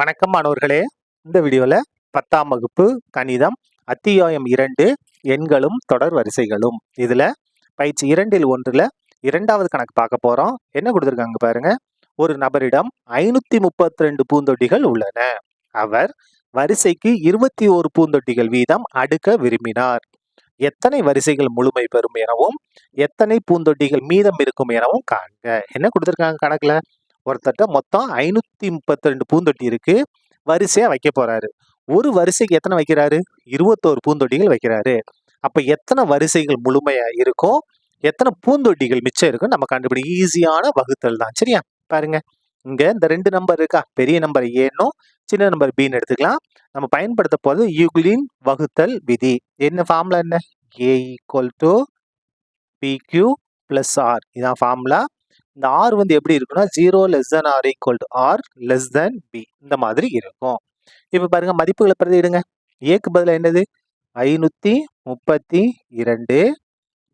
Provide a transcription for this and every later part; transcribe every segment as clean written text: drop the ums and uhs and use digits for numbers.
வணக்கம் மாணவர்களே. இந்த வீடியோல 10ஆம் வகுப்பு கணிதம் அத்தியாயம் 2 எண்களும் தொடர் வரிசைகளும் இதுல பயிற்சி 2ல் 1ல இரண்டாவது கணக்கு பார்க்க போறோம். என்ன கொடுத்திருக்காங்க பாருங்க. ஒரு நபரிடம் 532 பூந்தொட்டிகள் உள்ளன. அவர் வரிசைக்கு 21 பூந்தொட்டிகள் வீதம் அடுக்க விரும்பினார். எத்தனை வரிசைகள் முழுமை பெறும் எனவும் எத்தனை பூந்தொட்டிகள் மீதம் இருக்கும் எனவும் காண்க. என்ன கொடுத்திருக்காங்க கணக்குல? ஒருத்தட்ட மொத்தம் 532 பூந்தொட்டி இருக்கு. வரிசையா வைக்க போறாரு. ஒரு வரிசைக்கு எத்தனை வைக்கிறாரு? 21 பூந்தொட்டிகள் வைக்கிறாரு. அப்ப எத்தனை வரிசைகள் முழுமையா இருக்கும், எத்தனை பூந்தொட்டிகள் மிச்சம் இருக்கும் நம்ம கண்டுபிடிக்க ஈஸியான வகுத்தல் தான். சரியா? பாருங்க, இங்க இந்த 2 நம்பர் இருக்கா, பெரிய நம்பர் ஏன்னும் சின்ன நம்பர் பின்னு எடுத்துக்கலாம். நம்ம பயன்படுத்த போறது யூக்ளின் வகுத்தல் விதி. என்ன ஃபார்முலா? என்ன? a = pq + r. இதான் ஃபார்முலா. இந்த r வந்து எப்படி இருக்குன்னா 0 r = r b இந்த மாதிரி இருக்கும். இப்ப பாருங்க, மதிப்புகளை பிரதியிடுங்க. a க்கு பதிலா என்னது? 532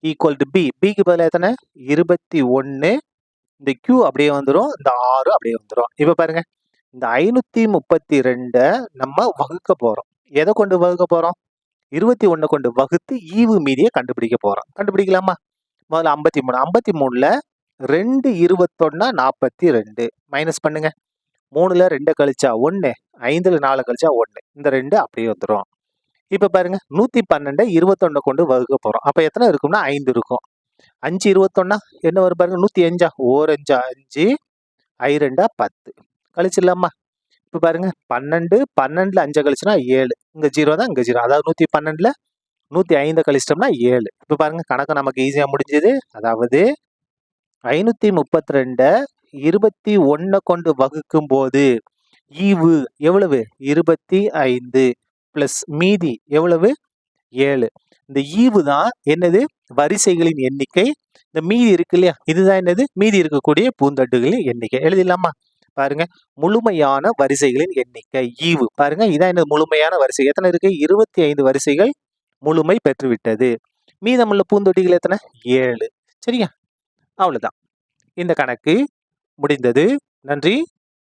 = b. b க்கு பதிலா எத்தனை? 21. இந்த q அப்படியே வந்துரும், இந்த r அப்படியே வந்துரும். இப்ப பாருங்க, இந்த 532 நம்ம வகுக்க போறோம். எதை கொண்டு வகுக்க போறோம்? 21 கொண்டு வகுத்து ஈவு மீதியை கண்டுபிடிக்க போறோம். கண்டுபிடிக்கலாமா? முதல்ல 53. 53ல 2 21 42. மைனஸ் பண்ணுங்க. 3ல 2 கழிச்சா 1, 5ல 4 கழிச்சா 1. இந்த 2 அப்படியே வந்துடும். இப்ப பாருங்க, 112 21 கொண்டு வகுக்க போறோம். அப்ப எத்தனை இருக்கும்னா 5 இருக்கும். 5 21 என்ன வரும் பாருங்க? 105. 1 5 5, I 2 10. கழிச்சிடலாமா? இப்ப பாருங்க, 12 12ல 5 கழிச்சுனா 7. இங்க 0 தான், இங்க 0. அதாவது 112ல 105 கழிச்சிட்டோம்னா 7. இப்ப பாருங்க, கணக்கு நமக்கு ஈஸியா முடிஞ்சது. அதாவது 532 21 கொண்டு வகுக்கும் போது ஈவு எவ்வளவு? 25 பிளஸ் மீதி எவ்வளவு? 7. இந்த ஈவு தான் என்னது? வரிசைகளின் எண்ணிக்கை. இந்த மீதி இருக்கு இல்லையா, இதுதான் என்னது? மீதி இருக்கக்கூடிய பூந்தொட்டிகளின் எண்ணிக்கை. எழுதிடலாமா? பாருங்க, முழுமையான வரிசைகளின் எண்ணிக்கை ஈவு. பாருங்க, இதான் என்னது? முழுமையான வரிசை. எத்தனை இருக்கு? 25 வரிசைகள் முழுமை பெற்றுவிட்டது. மீதமுள்ள பூந்தொட்டிகள் எத்தனை? 7. சரியா? அவ்வளவுதான். இந்த கணக்கு முடிந்தது. நன்றி.